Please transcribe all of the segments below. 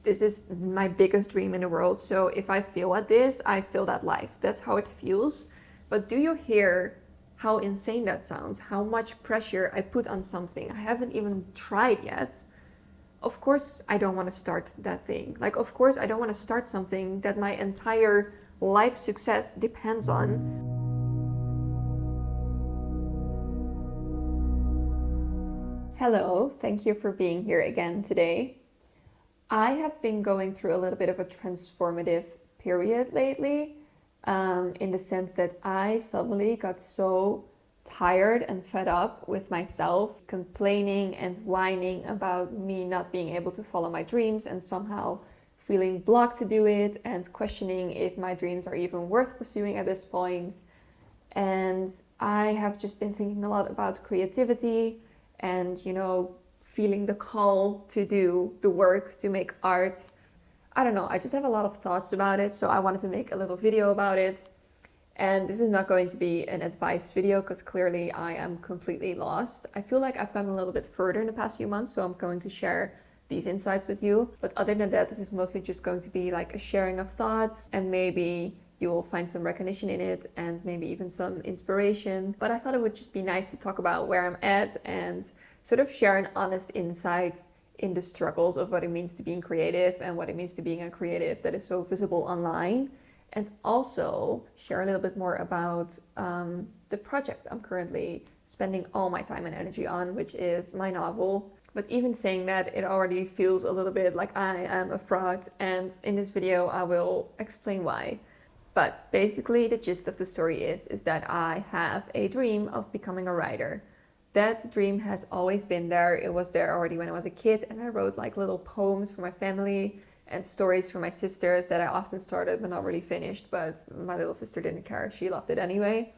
this is my biggest dream in the world. So if I fail at this, I fail at life. That's how it feels. But do you hear how insane that sounds? How much pressure I put on something I haven't even tried yet. Of course, I don't want to start that thing. Like, of course, I don't want to start something that my entire life success depends on. Hello, thank you for being here again today. I have been going through a little bit of a transformative period lately, in the sense that I suddenly got so tired and fed up with myself, complaining and whining about me not being able to follow my dreams and somehow feeling blocked to do it and questioning if my dreams are even worth pursuing at this point. And I have just been thinking a lot about creativity and, feeling the call to do the work, to make art. I don't know, I just have a lot of thoughts about it, so I wanted to make a little video about it. And this is not going to be an advice video because clearly I am completely lost. I feel like I've gotten a little bit further in the past few months, so I'm going to share these insights with you. But other than that, this is mostly just going to be like a sharing of thoughts, and maybe you will find some recognition in it and maybe even some inspiration. But I thought it would just be nice to talk about where I'm at and sort of share an honest insight in the struggles of what it means to being creative and what it means to being a creative that is so visible online. And also share a little bit more about the project I'm currently spending all my time and energy on, which is my novel. But even saying that, it already feels a little bit like I am a fraud, and in this video I will explain why. But basically the gist of the story is that I have a dream of becoming a writer. That dream has always been there. It was there already when I was a kid, and I wrote like little poems for my family and stories for my sisters that I often started but not really finished, but my little sister didn't care. She loved it anyway.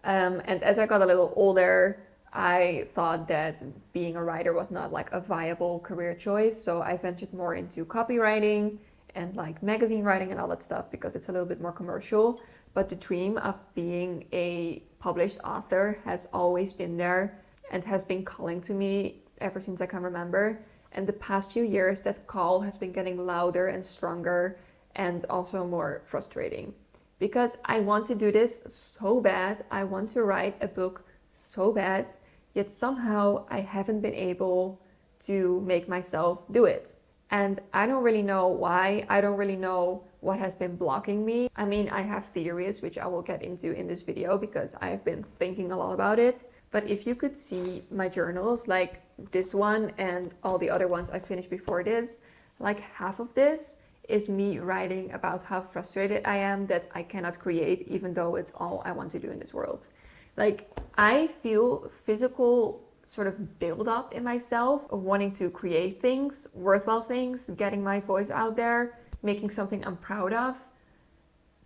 And as I got a little older, I thought that being a writer was not like a viable career choice. So I ventured more into copywriting and like magazine writing and all that stuff because it's a little bit more commercial. But the dream of being a published author has always been there and has been calling to me ever since I can remember. And the past few years, that call has been getting louder and stronger and also more frustrating. Because I want to do this so bad. I want to write a book so bad, yet somehow I haven't been able to make myself do it. And I don't really know why. I don't really know what has been blocking me. I mean, I have theories, which I will get into in this video because I've been thinking a lot about it. But if you could see my journals, like this one and all the other ones I finished before this, like half of this is me writing about how frustrated I am that I cannot create, even though it's all I want to do in this world. Like, I feel physical sort of build up in myself of wanting to create things, worthwhile things, getting my voice out there, making something I'm proud of.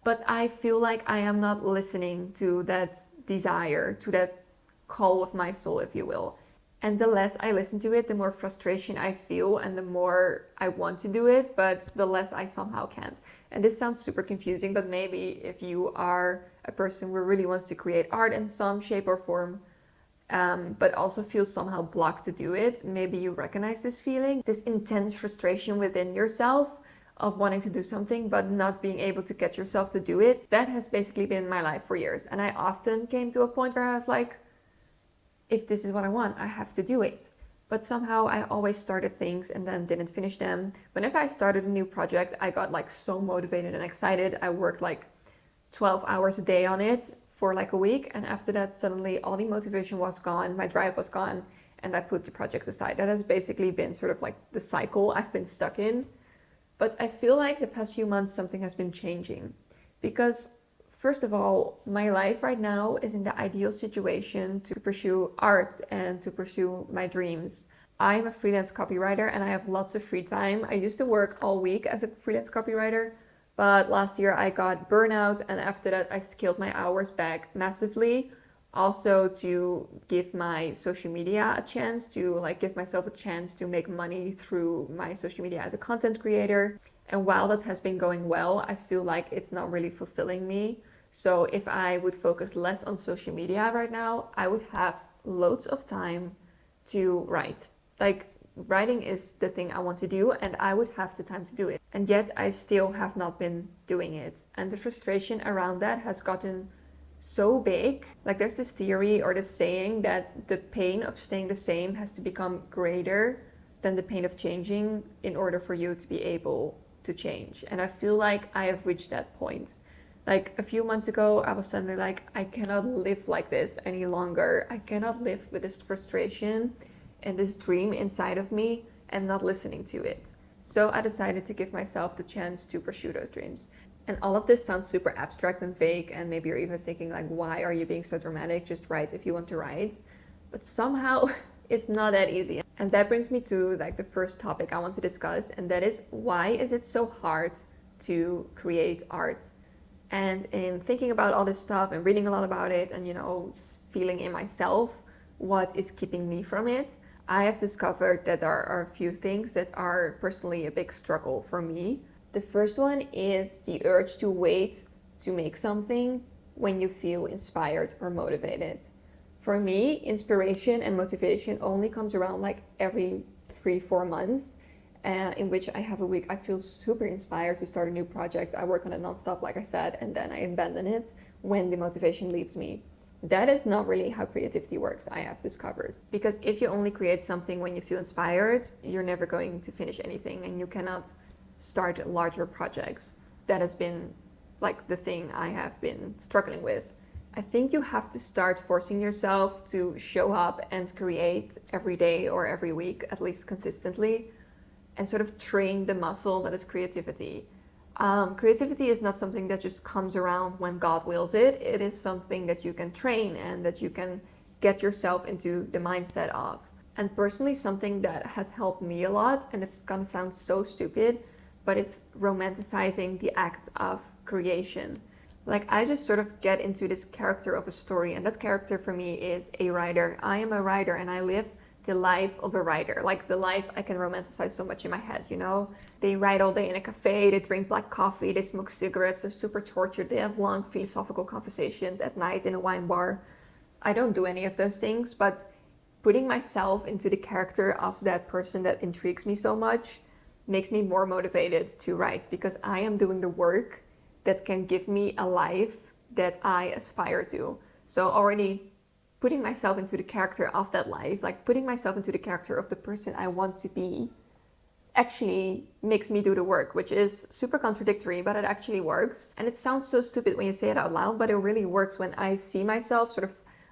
But I feel like I am not listening to that desire, to that call of my soul, if you will. And the less I listen to it, the more frustration I feel and the more I want to do it, but the less I somehow can't. And this sounds super confusing, but maybe if you are a person who really wants to create art in some shape or form, but also feels somehow blocked to do it, maybe you recognize this feeling, this intense frustration within yourself of wanting to do something but not being able to get yourself to do it. That has basically been my life for years. And I often came to a point where I was like, if this is what I want, I have to do it. But somehow I always started things and then didn't finish them. Whenever I started a new project, I got like so motivated and excited. I worked like 12 hours a day on it for like a week. And after that, suddenly all the motivation was gone, my drive was gone, and I put the project aside. That has basically been sort of like the cycle I've been stuck in. But I feel like the past few months, something has been changing. Because first of all, my life right now is in the ideal situation to pursue art and to pursue my dreams. I'm a freelance copywriter and I have lots of free time. I used to work all week as a freelance copywriter, but last year I got burnout, and after that I scaled my hours back massively. Also to give my social media a chance, to like give myself a chance to make money through my social media as a content creator. And while that has been going well, I feel like it's not really fulfilling me. So if I would focus less on social media right now, I would have loads of time to write. Like writing is the thing I want to do and I would have the time to do it. And yet I still have not been doing it. And the frustration around that has gotten so big. Like there's this theory or this saying that the pain of staying the same has to become greater than the pain of changing in order for you to be able to change. And I feel like I have reached that point. Like a few months ago, I was suddenly like, I cannot live like this any longer. I cannot live with this frustration and this dream inside of me and not listening to it. So I decided to give myself the chance to pursue those dreams. And all of this sounds super abstract and vague, and maybe you're even thinking like, why are you being so dramatic? Just write if you want to write. But somehow it's not that easy. And that brings me to like the first topic I want to discuss, and that is, why is it so hard to create art? And in thinking about all this stuff and reading a lot about it and, feeling in myself what is keeping me from it, I have discovered that there are a few things that are personally a big struggle for me. The first one is the urge to wait to make something when you feel inspired or motivated. For me, inspiration and motivation only comes around like every 3-4 months, in which I have a week I feel super inspired to start a new project. I work on it nonstop, like I said, and then I abandon it when the motivation leaves me. That is not really how creativity works, I have discovered. Because if you only create something when you feel inspired, you're never going to finish anything and you cannot start larger projects. That has been like the thing I have been struggling with. I think you have to start forcing yourself to show up and create every day or every week, at least consistently, and sort of train the muscle that is creativity. Creativity is not something that just comes around when God wills it. It is something that you can train and that you can get yourself into the mindset of. And personally, something that has helped me a lot, and it's gonna sound so stupid, but it's romanticizing the act of creation. Like I just sort of get into this character of a story, and that character for me is a writer. I am a writer and I live the life of a writer, like the life I can romanticize so much in my head, They write all day in a cafe, they drink black coffee, they smoke cigarettes, they're super tortured, they have long philosophical conversations at night in a wine bar. I don't do any of those things, but putting myself into the character of that person that intrigues me so much makes me more motivated to write, because I am doing the work that can give me a life that I aspire to. So already putting myself into the character of that life, like putting myself into the character of the person I want to be, actually makes me do the work, which is super contradictory, but it actually works. And it sounds so stupid when you say it out loud, but it really works when I see myself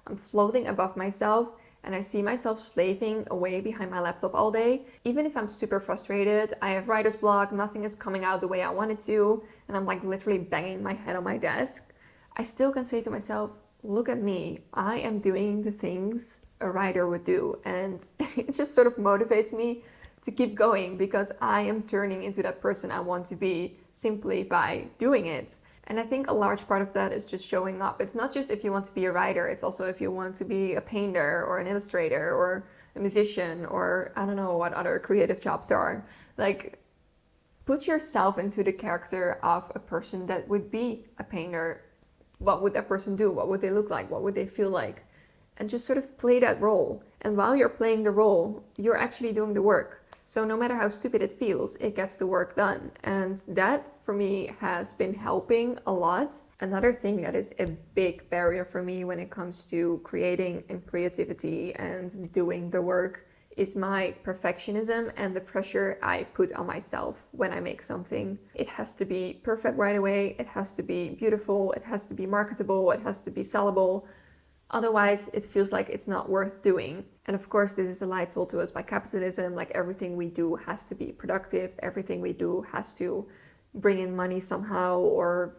I'm floating above myself and I see myself slaving away behind my laptop all day. Even if I'm super frustrated, I have writer's block, nothing is coming out the way I want it to, and I'm like literally banging my head on my desk, I still can say to myself, look at me, I am doing the things a writer would do. And it just sort of motivates me to keep going, because I am turning into that person I want to be simply by doing it. And I think a large part of that is just showing up. It's not just if you want to be a writer, it's also if you want to be a painter or an illustrator or a musician, or I don't know what other creative jobs there are. Like, put yourself into the character of a person that would be a painter. What would that person do? What would they look like? What would they feel like? And just sort of play that role. And while you're playing the role, you're actually doing the work. So no matter how stupid it feels, it gets the work done. And that for me has been helping a lot. Another thing that is a big barrier for me when it comes to creating and creativity and doing the work is my perfectionism and the pressure I put on myself when I make something. It has to be perfect right away, it has to be beautiful, it has to be marketable, it has to be sellable. Otherwise, it feels like it's not worth doing. And of course, this is a lie told to us by capitalism. Like, everything we do has to be productive, everything we do has to bring in money somehow, or,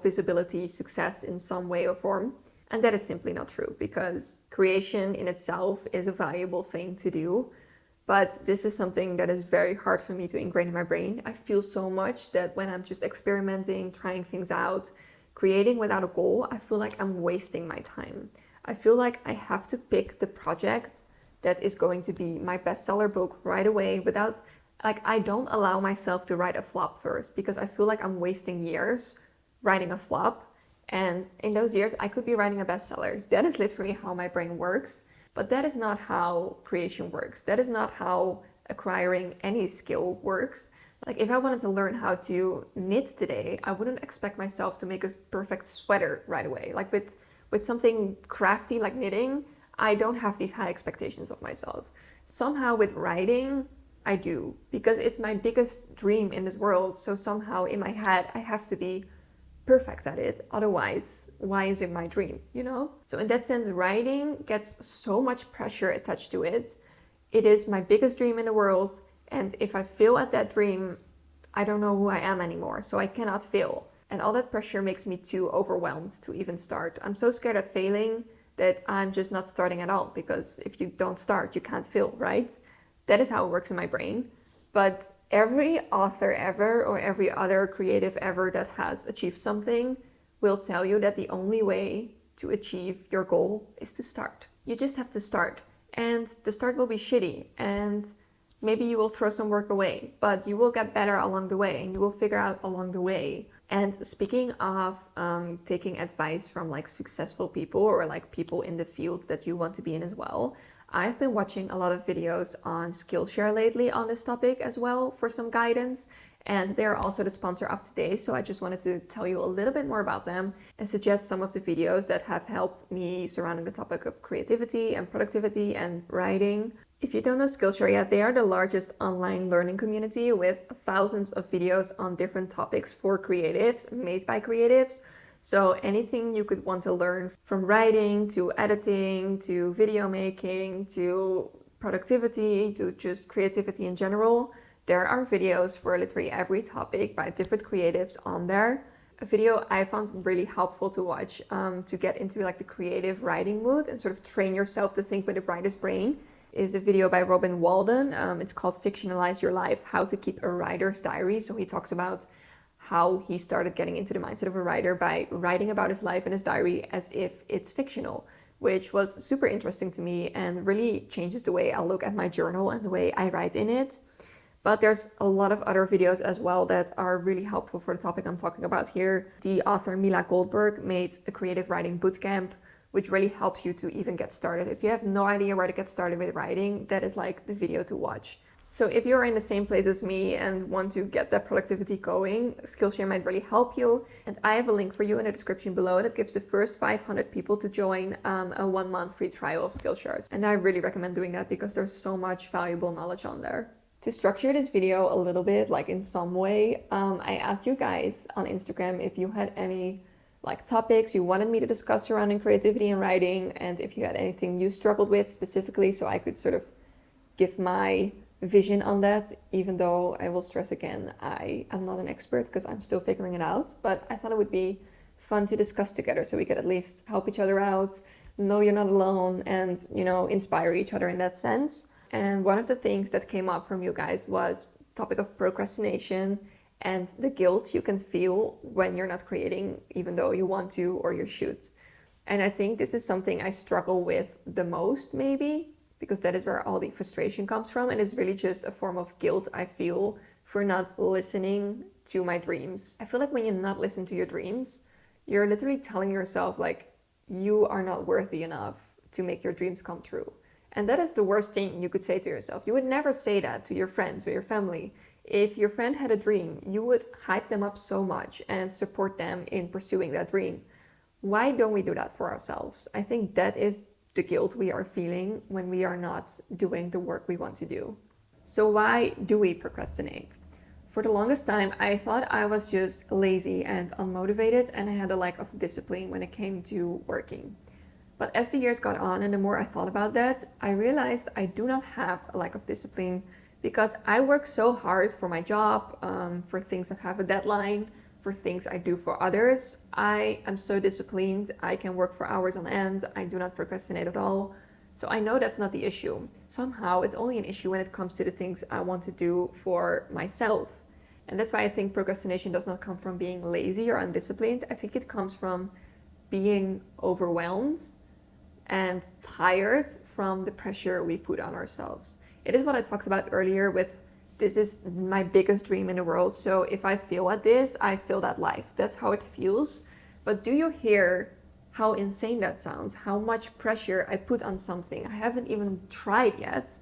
visibility, success in some way or form. And that is simply not true, because creation in itself is a valuable thing to do. But this is something that is very hard for me to ingrain in my brain. I feel so much that when I'm just experimenting, trying things out, creating without a goal, I feel like I'm wasting my time. I feel like I have to pick the project that is going to be my bestseller book right away without, I don't allow myself to write a flop first, because I feel like I'm wasting years writing a flop. And in those years, I could be writing a bestseller. That is literally how my brain works. But that is not how creation works. That is not how acquiring any skill works. Like if I wanted to learn how to knit today, I wouldn't expect myself to make a perfect sweater right away. Like with something crafty like knitting, I don't have these high expectations of myself. Somehow with writing, I do, because it's my biggest dream in this world. So somehow in my head, I have to be perfect at it. Otherwise, why is it my dream, you know? So in that sense, writing gets so much pressure attached to it. It is my biggest dream in the world. And if I fail at that dream, I don't know who I am anymore. So I cannot fail. And all that pressure makes me too overwhelmed to even start. I'm so scared at failing that I'm just not starting at all. Because if you don't start, you can't fail, right? That is how it works in my brain. But every author ever or every other creative ever that has achieved something will tell you that the only way to achieve your goal is to start. You just have to start. And the start will be shitty. And maybe you will throw some work away. But you will get better along the way. And you will figure out along the way. And speaking of taking advice from like successful people or like people in the field that you want to be in as well, I've been watching a lot of videos on Skillshare lately on this topic as well for some guidance, and they're also the sponsor of today, so I just wanted to tell you a little bit more about them and suggest some of the videos that have helped me surrounding the topic of creativity and productivity and writing. If you don't know Skillshare yet, they are the largest online learning community with thousands of videos on different topics for creatives, made by creatives. So anything you could want to learn, from writing to editing to video making to productivity to just creativity in general, there are videos for literally every topic by different creatives on there. A video I found really helpful to watch to get into like the creative writing mood and sort of train yourself to think with a writer's brain is a video by Robin Walden. It's called Fictionalize Your Life, How to Keep a Writer's Diary. So he talks about how he started getting into the mindset of a writer by writing about his life in his diary as if it's fictional, which was super interesting to me and really changes the way I look at my journal and the way I write in it. But there's a lot of other videos as well that are really helpful for the topic I'm talking about here. The author Mila Goldberg made a creative writing bootcamp, which really helps you to even get started. If you have no idea where to get started with writing, that is like the video to watch. So if you're in the same place as me and want to get that productivity going, Skillshare might really help you. And I have a link for you in the description below that gives the first 500 people to join a 1-month free trial of Skillshare. And I really recommend doing that because there's so much valuable knowledge on there. To structure this video a little bit, like in some way, I asked you guys on Instagram if you had any like topics you wanted me to discuss surrounding creativity and writing, and if you had anything you struggled with specifically, so I could sort of give my vision on that, even though I will stress again, I am not an expert because I'm still figuring it out, but I thought it would be fun to discuss together so we could at least help each other out, know you're not alone, and, you know, inspire each other in that sense. And one of the things that came up from you guys was topic of procrastination and the guilt you can feel when you're not creating, even though you want to or you should. And I think this is something I struggle with the most, maybe, because that is where all the frustration comes from. And it's really just a form of guilt I feel for not listening to my dreams. I feel like when you not listen to your dreams, you're literally telling yourself like you are not worthy enough to make your dreams come true. And that is the worst thing you could say to yourself. You would never say that to your friends or your family. If your friend had a dream, you would hype them up so much and support them in pursuing that dream. Why don't we do that for ourselves? I think that is the guilt we are feeling when we are not doing the work we want to do. So why do we procrastinate? For the longest time, I thought I was just lazy and unmotivated, and I had a lack of discipline when it came to working. But as the years got on and the more I thought about that, I realized I do not have a lack of discipline because I work so hard for my job, for things that have a deadline, for things I do for others. I am so disciplined. I can work for hours on end. I do not procrastinate at all. So I know that's not the issue. Somehow it's only an issue when it comes to the things I want to do for myself. And that's why I think procrastination does not come from being lazy or undisciplined. I think it comes from being overwhelmed and tired from the pressure we put on ourselves. It is what I talked about earlier with this is my biggest dream in the world. So if I fail at this, I failed at life. That's how it feels. But do you hear how insane that sounds, how much pressure I put on something I haven't even tried yet.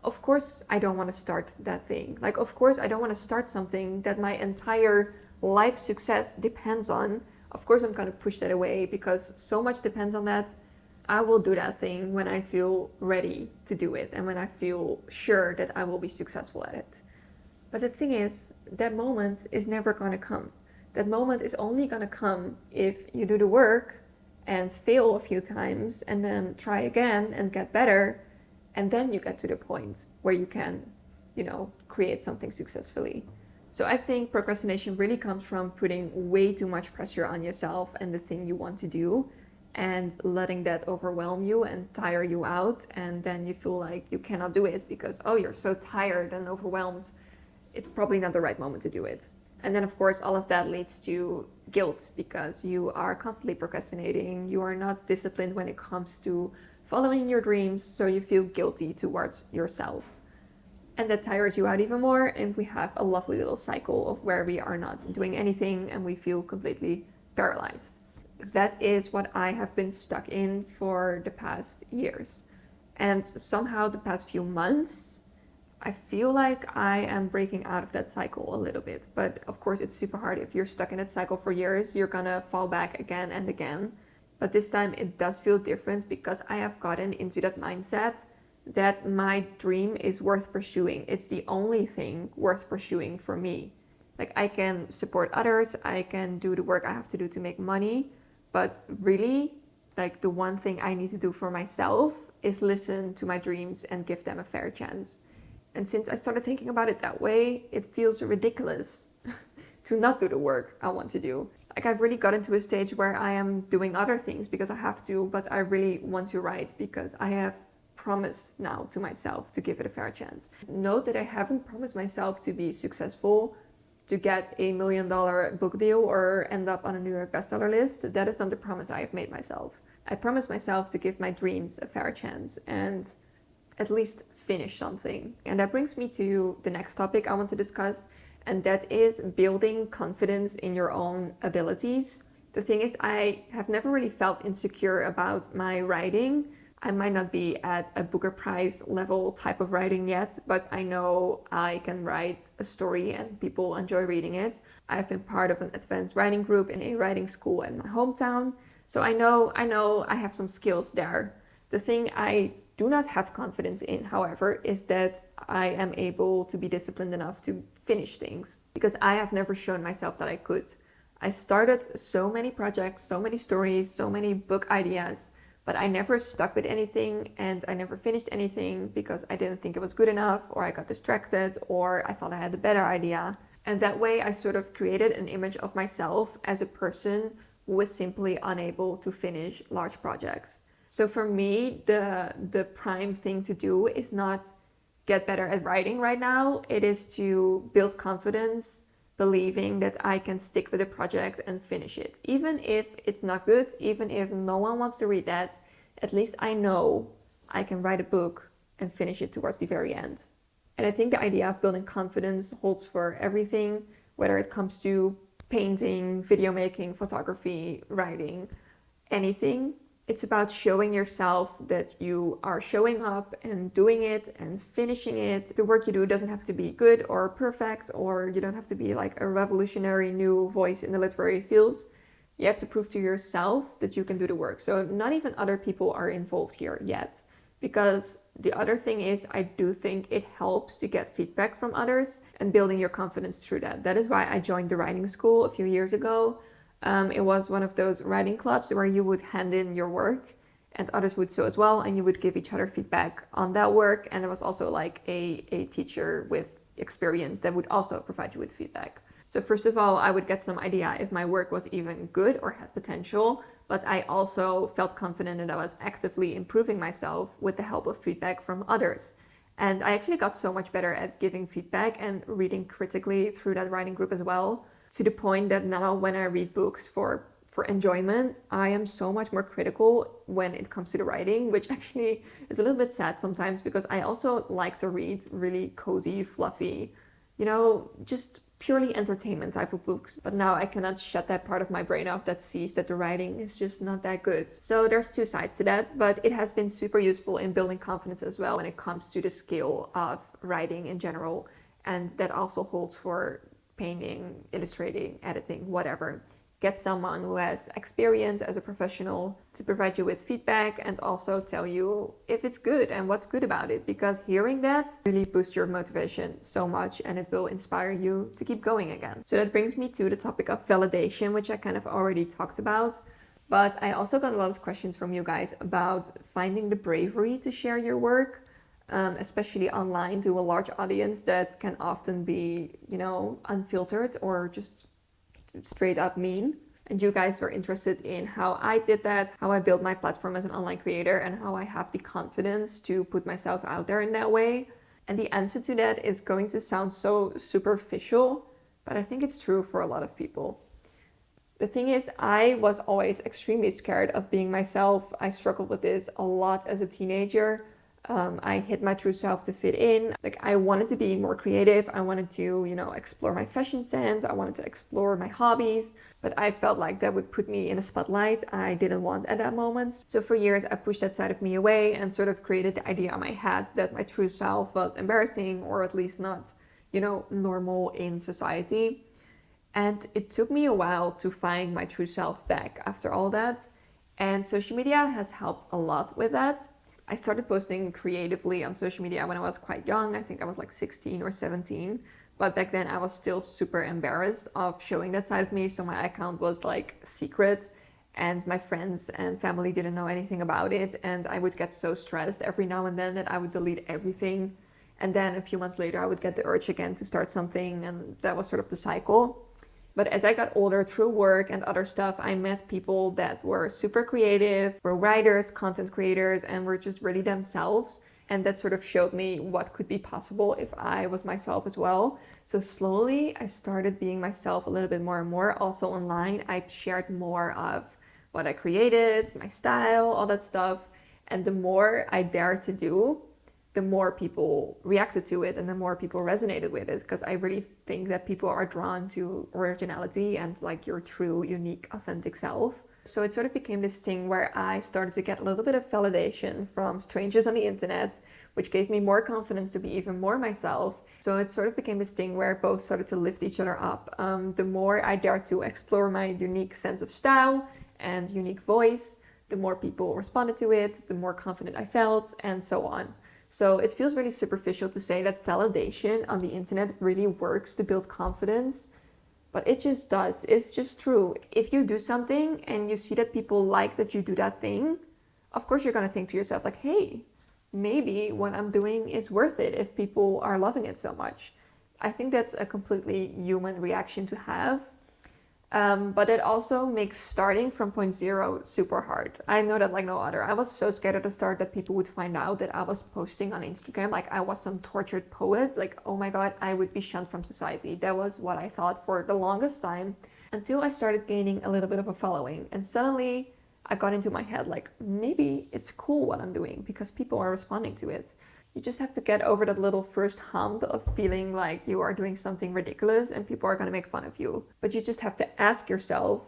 Of course, I don't want to start that thing. Like, of course, I don't want to start something that my entire life success depends on. Of course, I'm going to push that away because so much depends on that. I will do that thing when I feel ready to do it and when I feel sure that I will be successful at it. But the thing is, that moment is never going to come. That moment is only going to come if you do the work and fail a few times and then try again and get better. And then you get to the point where you can, create something successfully. So I think procrastination really comes from putting way too much pressure on yourself and the thing you want to do and letting that overwhelm you and tire you out. And then you feel like you cannot do it because, oh, you're so tired and overwhelmed. It's probably not the right moment to do it. And then, of course, all of that leads to guilt because you are constantly procrastinating. You are not disciplined when it comes to following your dreams, so you feel guilty towards yourself. And that tires you out even more, and we have a lovely little cycle of where we are not doing anything and we feel completely paralyzed. That is what I have been stuck in for the past years. And somehow the past few months, I feel like I am breaking out of that cycle a little bit. But of course, it's super hard. If you're stuck in that cycle for years, you're gonna fall back again and again. But this time it does feel different because I have gotten into that mindset that my dream is worth pursuing. It's the only thing worth pursuing for me. Like, I can support others, I can do the work I have to do to make money, but really, like, the one thing I need to do for myself is listen to my dreams and give them a fair chance. And since I started thinking about it that way, it feels ridiculous to not do the work I want to do. Like, I've really gotten to a stage where I am doing other things because I have to, but I really want to write because I have promised now to myself to give it a fair chance. Note that I haven't promised myself to be successful, to get $1 million book deal or end up on a New York bestseller list. That is not the promise I have made myself. I promised myself to give my dreams a fair chance and at least finish something. And that brings me to the next topic I want to discuss, and that is building confidence in your own abilities. The thing is, I have never really felt insecure about my writing. I might not be at a Booker Prize level type of writing yet, but I know I can write a story and people enjoy reading it. I've been part of an advanced writing group in a writing school in my hometown, so I know I have some skills there. The thing I do not have confidence in, however, is that I am able to be disciplined enough to finish things, because I have never shown myself that I could. I started so many projects, so many stories, so many book ideas, but I never stuck with anything and I never finished anything because I didn't think it was good enough, or I got distracted, or I thought I had a better idea. And that way I sort of created an image of myself as a person who was simply unable to finish large projects. So for me, the prime thing to do is not get better at writing right now. It is to build confidence, believing that I can stick with a project and finish it. Even if it's not good, even if no one wants to read that, at least I know I can write a book and finish it towards the very end. And I think the idea of building confidence holds for everything, whether it comes to painting, video making, photography, writing, anything. It's about showing yourself that you are showing up and doing it and finishing it. The work you do doesn't have to be good or perfect, or you don't have to be like a revolutionary new voice in the literary fields. You have to prove to yourself that you can do the work. So not even other people are involved here yet. Because the other thing is, I do think it helps to get feedback from others and building your confidence through that. That is why I joined the writing school a few years ago. It was one of those writing clubs where you would hand in your work and others would so as well, and you would give each other feedback on that work. And there was also like a teacher with experience that would also provide you with feedback. So first of all, I would get some idea if my work was even good or had potential, but I also felt confident that I was actively improving myself with the help of feedback from others. And I actually got so much better at giving feedback and reading critically through that writing group as well, to the point that now when I read books for enjoyment, I am so much more critical when it comes to the writing, which actually is a little bit sad sometimes because I also like to read really cozy, fluffy, just purely entertainment type of books. But now I cannot shut that part of my brain off that sees that the writing is just not that good. So there's two sides to that, but it has been super useful in building confidence as well when it comes to the skill of writing in general. And that also holds for painting, illustrating, editing, whatever. Get someone who has experience as a professional to provide you with feedback and also tell you if it's good and what's good about it, because hearing that really boosts your motivation so much and it will inspire you to keep going again. So that brings me to the topic of validation, which I kind of already talked about. But I also got a lot of questions from you guys about finding the bravery to share your work, especially online to a large audience that can often be, unfiltered or just straight up mean. And you guys were interested in how I did that, how I built my platform as an online creator, and how I have the confidence to put myself out there in that way. And the answer to that is going to sound so superficial, but I think it's true for a lot of people. The thing is, I was always extremely scared of being myself. I struggled with this a lot as a teenager. I hid my true self to fit in. Like, I wanted to be more creative. I wanted to, explore my fashion sense. I wanted to explore my hobbies, but I felt like that would put me in a spotlight I didn't want at that moment. So for years, I pushed that side of me away and sort of created the idea in my head that my true self was embarrassing, or at least not, normal in society. And it took me a while to find my true self back after all that. And social media has helped a lot with that. I started posting creatively on social media when I was quite young. I think I was like 16 or 17. But back then I was still super embarrassed of showing that side of me. So my account was like secret and my friends and family didn't know anything about it. And I would get so stressed every now and then that I would delete everything. And then a few months later, I would get the urge again to start something. And that was sort of the cycle. But as I got older, through work and other stuff, I met people that were super creative, were writers, content creators, and were just really themselves. And that sort of showed me what could be possible if I was myself as well. So slowly, I started being myself a little bit more and more. Also online, I shared more of what I created, my style, all that stuff. And the more I dared to do, the more people reacted to it and the more people resonated with it, because I really think that people are drawn to originality and like your true, unique, authentic self. So it sort of became this thing where I started to get a little bit of validation from strangers on the internet, which gave me more confidence to be even more myself. So it sort of became this thing where both started to lift each other up. The more I dared to explore my unique sense of style and unique voice, the more people responded to it, the more confident I felt, and so on. So it feels really superficial to say that validation on the internet really works to build confidence, but it just does. It's just true. If you do something and you see that people like that you do that thing, of course you're going to think to yourself like, hey, maybe what I'm doing is worth it if people are loving it so much. I think that's a completely human reaction to have. But it also makes starting from point zero super hard. I know that like no other. I was so scared at the start that people would find out that I was posting on Instagram like I was some tortured poet. Like, oh my God, I would be shunned from society. That was what I thought for the longest time, until I started gaining a little bit of a following. And suddenly I got into my head like, maybe it's cool what I'm doing because people are responding to it. You just have to get over that little first hump of feeling like you are doing something ridiculous and people are going to make fun of you. But you just have to ask yourself,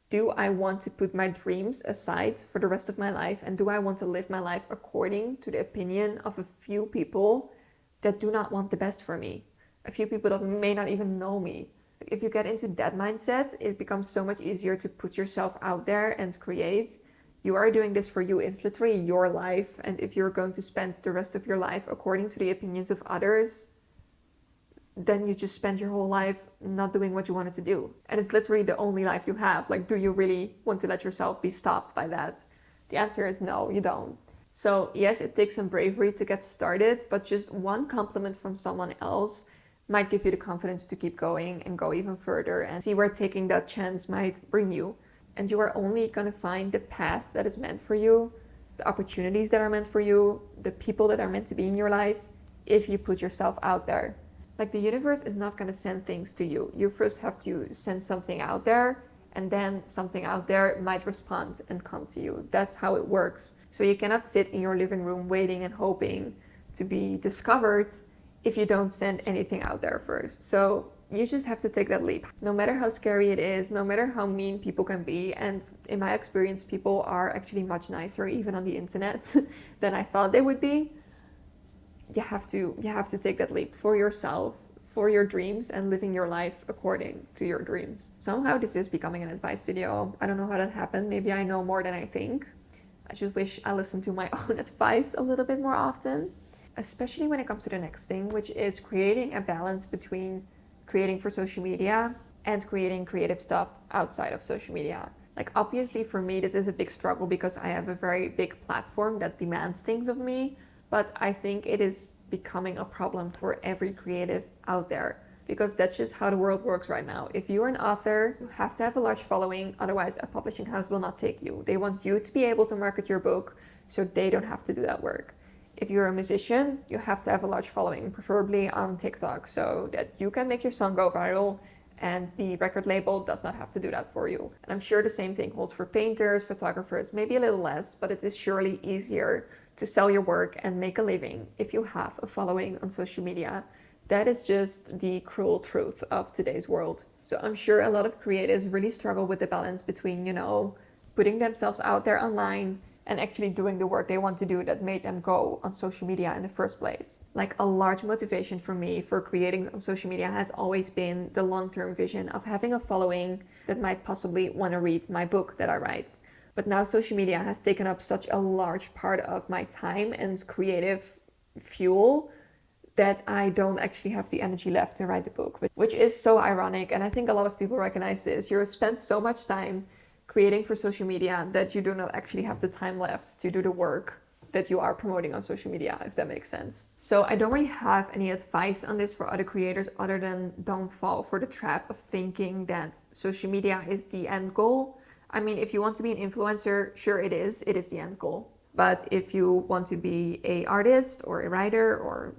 do I want to put my dreams aside for the rest of my life? And do I want to live my life according to the opinion of a few people that do not want the best for me? A few people that may not even know me. If you get into that mindset, it becomes so much easier to put yourself out there and create. You are doing this for you. It's literally your life. And if you're going to spend the rest of your life according to the opinions of others, then you just spend your whole life not doing what you wanted to do. And it's literally the only life you have. Like, do you really want to let yourself be stopped by that? The answer is no, you don't. So yes, it takes some bravery to get started, but just one compliment from someone else might give you the confidence to keep going and go even further and see where taking that chance might bring you. And you are only going to find the path that is meant for you, the opportunities that are meant for you, the people that are meant to be in your life, if you put yourself out there. Like, the universe is not going to send things to you. You first have to send something out there, and then something out there might respond and come to you. That's how it works. So you cannot sit in your living room waiting and hoping to be discovered if you don't send anything out there first. So you just have to take that leap. No matter how scary it is, no matter how mean people can be, and in my experience, people are actually much nicer, even on the internet, than I thought they would be. You have to take that leap for yourself, for your dreams, and living your life according to your dreams. Somehow this is becoming an advice video. I don't know how that happened. Maybe I know more than I think. I just wish I listened to my own advice a little bit more often, especially when it comes to the next thing, which is creating a balance between creating for social media and creating creative stuff outside of social media. Like, obviously for me, this is a big struggle because I have a very big platform that demands things of me, but I think it is becoming a problem for every creative out there, because that's just how the world works right now. If you're an author, you have to have a large following, otherwise a publishing house will not take you. They want you to be able to market your book so they don't have to do that work. If you're a musician, you have to have a large following, preferably on TikTok, so that you can make your song go viral and the record label does not have to do that for you. And I'm sure the same thing holds for painters, photographers, maybe a little less, but it is surely easier to sell your work and make a living if you have a following on social media. That is just the cruel truth of today's world. So I'm sure a lot of creatives really struggle with the balance between, putting themselves out there online and actually doing the work they want to do that made them go on social media in the first place. Like, a large motivation for me for creating on social media has always been the long-term vision of having a following that might possibly want to read my book that I write. But now social media has taken up such a large part of my time and creative fuel that I don't actually have the energy left to write the book, which is so ironic. And I think a lot of people recognize this. You spend so much time creating for social media that you do not actually have the time left to do the work that you are promoting on social media, if that makes sense. So I don't really have any advice on this for other creators other than don't fall for the trap of thinking that social media is the end goal. I mean, if you want to be an influencer, sure, it is the end goal. But if you want to be an artist or a writer or,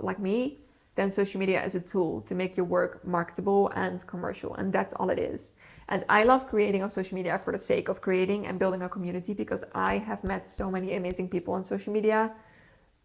like me, then social media is a tool to make your work marketable and commercial. And that's all it is. And I love creating on social media for the sake of creating and building a community, because I have met so many amazing people on social media,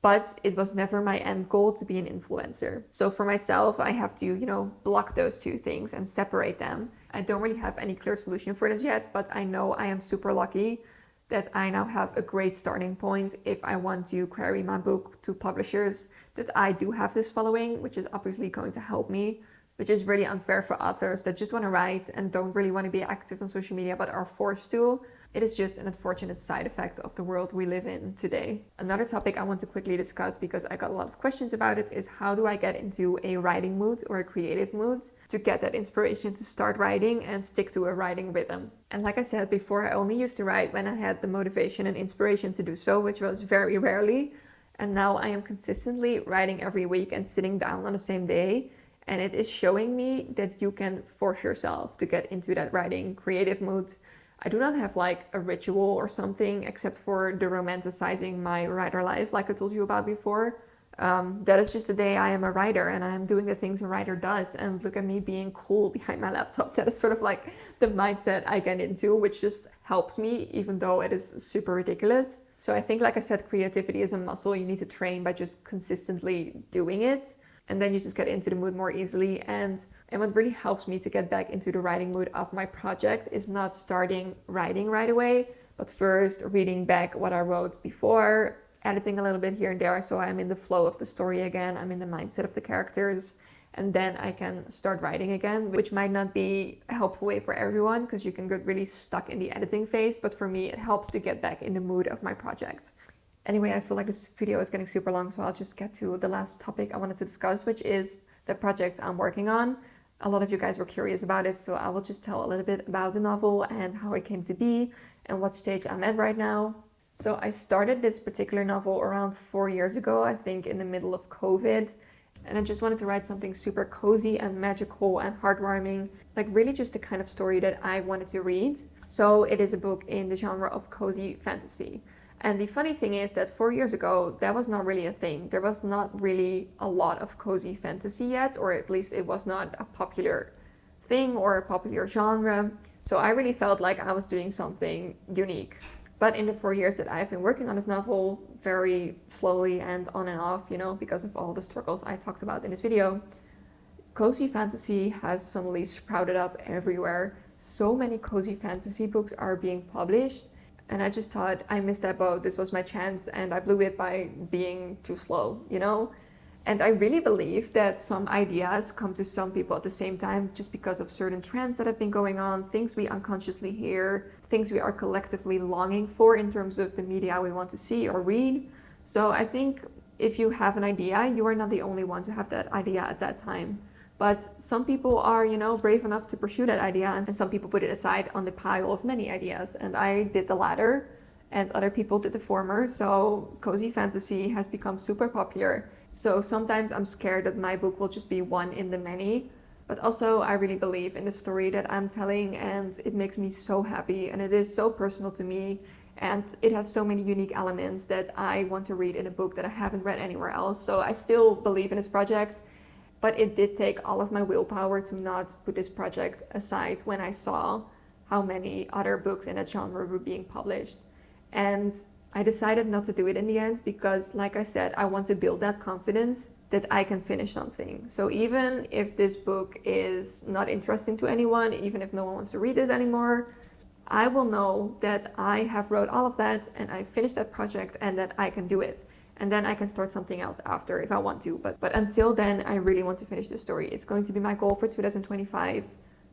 but it was never my end goal to be an influencer. So for myself, I have to, block those two things and separate them. I don't really have any clear solution for this yet, but I know I am super lucky that I now have a great starting point if I want to carry my book to publishers, that I do have this following, which is obviously going to help me, which is really unfair for authors that just want to write and don't really want to be active on social media but are forced to. It is just an unfortunate side effect of the world we live in today. Another topic I want to quickly discuss, because I got a lot of questions about it, is how do I get into a writing mood or a creative mood to get that inspiration to start writing and stick to a writing rhythm. And like I said before, I only used to write when I had the motivation and inspiration to do so, which was very rarely. And now I am consistently writing every week and sitting down on the same day. And it is showing me that you can force yourself to get into that writing creative mood. I do not have like a ritual or something except for the romanticizing my writer life, like I told you about before. That is just the day I am a writer and I am doing the things a writer does. And look at me being cool behind my laptop. That is sort of like the mindset I get into, which just helps me, even though it is super ridiculous. So I think, like I said, creativity is a muscle you need to train by just consistently doing it. And then you just get into the mood more easily. And what really helps me to get back into the writing mood of my project is not starting writing right away, but first reading back what I wrote before, editing a little bit here and there so I'm in the flow of the story again, I'm in the mindset of the characters, and then I can start writing again, which might not be a helpful way for everyone because you can get really stuck in the editing phase, but for me it helps to get back in the mood of my project. Anyway, I feel like this video is getting super long, so I'll just get to the last topic I wanted to discuss, which is the project I'm working on. A lot of you guys were curious about it, so I will just tell a little bit about the novel and how it came to be and what stage I'm at right now. So I started this particular novel around 4 years ago, I think in the middle of COVID, and I just wanted to write something super cozy and magical and heartwarming, like really just the kind of story that I wanted to read. So it is a book in the genre of cozy fantasy. And the funny thing is that 4 years ago, that was not really a thing. There was not really a lot of cozy fantasy yet, or at least it was not a popular thing or a popular genre. So I really felt like I was doing something unique. But in the 4 years that I've been working on this novel, very slowly and on and off, because of all the struggles I talked about in this video, Cozy fantasy has suddenly sprouted up everywhere. So many cozy fantasy books are being published, and I just thought I missed that boat. This was my chance, and I blew it by being too slow, you know? And I really believe that some ideas come to some people at the same time just because of certain trends that have been going on, things we unconsciously hear, things we are collectively longing for in terms of the media we want to see or read. So I think if you have an idea, you are not the only one to have that idea at that time. But some people are, brave enough to pursue that idea, and some people put it aside on the pile of many ideas. And I did the latter, and other people did the former. So cozy fantasy has become super popular. So sometimes I'm scared that my book will just be one in the many, but also I really believe in the story that I'm telling, and it makes me so happy, and it is so personal to me, and it has so many unique elements that I want to read in a book that I haven't read anywhere else. So I still believe in this project, but it did take all of my willpower to not put this project aside when I saw how many other books in that genre were being published. And I decided not to do it in the end because, like I said, I want to build that confidence that I can finish something. So even if this book is not interesting to anyone, even if no one wants to read it anymore, I will know that I have wrote all of that and I finished that project and that I can do it. And then I can start something else after if I want to. But until then, I really want to finish the story. It's going to be my goal for 2025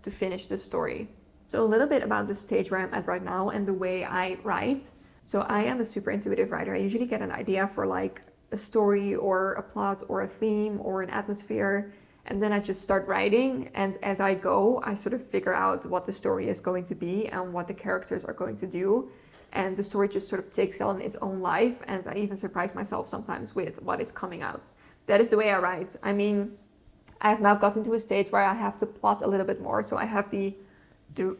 to finish the story. So a little bit about the stage where I'm at right now and the way I write. So I am a super intuitive writer. I usually get an idea for like a story or a plot or a theme or an atmosphere, and then I just start writing, and as I go I sort of figure out what the story is going to be and what the characters are going to do, and the story just sort of takes on its own life, and I even surprise myself sometimes with what is coming out. That is the way I write. I mean, I have now gotten to a stage where I have to plot a little bit more, so I have the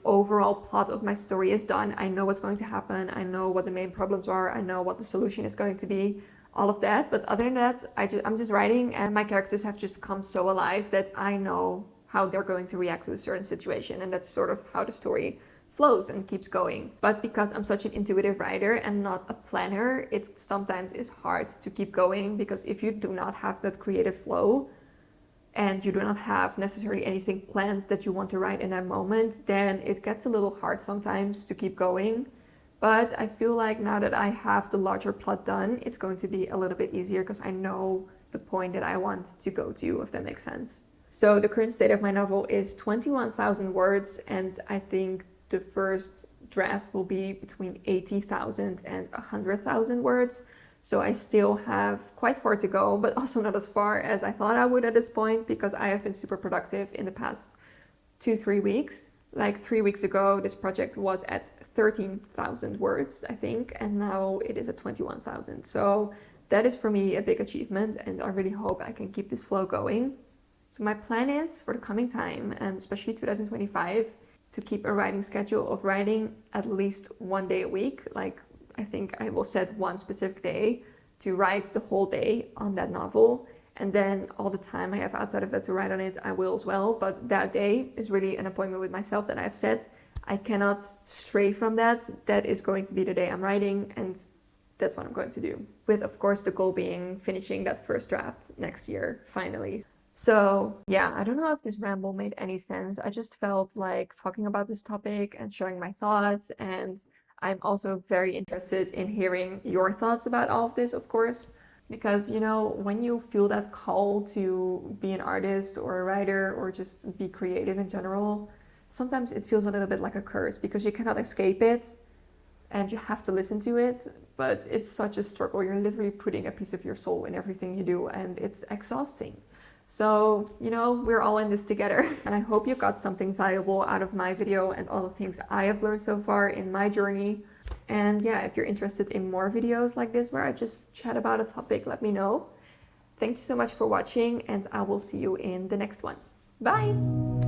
overall plot of my story is done. I know what's going to happen. I know what the main problems are. I know what the solution is going to be, all of that. But other than that, I'm just writing, and my characters have just come so alive that I know how they're going to react to a certain situation. And that's sort of how the story flows and keeps going. But because I'm such an intuitive writer and not a planner, it sometimes is hard to keep going, because if you do not have that creative flow, and you do not have necessarily anything planned that you want to write in that moment, then it gets a little hard sometimes to keep going. But I feel like now that I have the larger plot done, it's going to be a little bit easier because I know the point that I want to go to, if that makes sense. So the current state of my novel is 21,000 words, and I think the first draft will be between 80,000 and 100,000 words. So I still have quite far to go, but also not as far as I thought I would at this point, because I have been super productive in the past 2-3 weeks. Like 3 weeks ago, this project was at 13,000 words, I think, and now it is at 21,000. So that is for me a big achievement, and I really hope I can keep this flow going. So my plan is for the coming time, and especially 2025, to keep a writing schedule of writing at least 1 day a week. Like, I think I will set one specific day to write the whole day on that novel, and then all the time I have outside of that to write on it, I will as well. But that day is really an appointment with myself that I have set. I cannot stray from that. That is going to be the day I'm writing, and that's what I'm going to do. With, of course, the goal being finishing that first draft next year, finally. So yeah, I don't know if this ramble made any sense. I just felt like talking about this topic and sharing my thoughts, and I'm also very interested in hearing your thoughts about all of this, of course, because, when you feel that call to be an artist or a writer or just be creative in general, sometimes it feels a little bit like a curse because you cannot escape it and you have to listen to it, but it's such a struggle. You're literally putting a piece of your soul in everything you do, and it's exhausting. So, we're all in this together. And I hope you got something valuable out of my video and all the things I have learned so far in my journey. And yeah, if you're interested in more videos like this where I just chat about a topic, let me know. Thank you so much for watching, and I will see you in the next one. Bye!